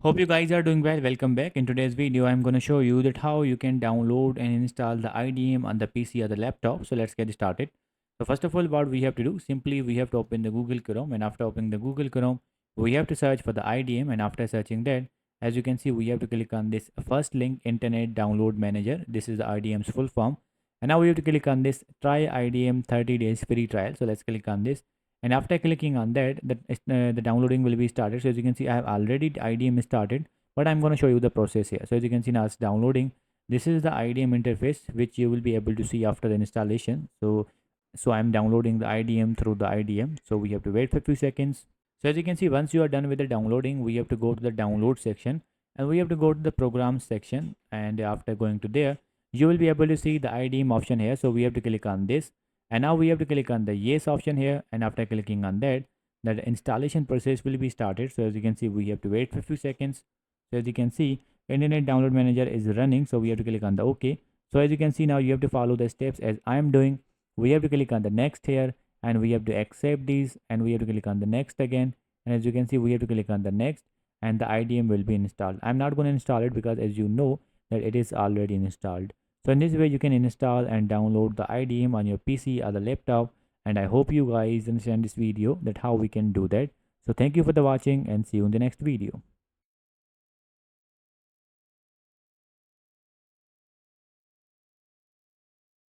Hope you guys are doing well. Welcome back. In today's video, I'm going to show you that how you can download and install the IDM on the PC or the laptop. So let's get started. So first of all, what we have to do, simply we have to open the Google Chrome, and after opening the Google Chrome, we have to search for the IDM, and after searching that, as you can see, we have to click on this first link, Internet Download Manager. This is the IDM's full form. And now we have to click on this try IDM 30 days free trial. So let's click on this, and after clicking on that, the downloading will be started. So as you can see, I have already IDM started, but I'm going to show you the process here. So as you can see, now it's downloading. This is the IDM interface which you will be able to see after the installation. So I'm downloading the IDM through the IDM. So we have to wait for a few seconds. So as you can see, once you are done with the downloading, we have to go to the download section, and we have to go to the programs section, and after going to there, you will be able to see the IDM option here. So we have to click on this, and now we have to click on the yes option here, and after clicking on that, the installation process will be started. So as you can see, we have to wait for a few seconds. So as you can see, Internet Download Manager is running, so we have to click on the OK. So as you can see, now you have to follow the steps as I am doing. We have to click on the next here, and we have to accept these, and we have to click on the next again, and as you can see, we have to click on the next, and the IDM will be installed. I'm not going to install it because as you know that it is already installed. So in this way, you can install and download the IDM on your PC or the laptop. And I hope you guys understand this video that how we can do that. So thank you for the watching, and see you in the next video.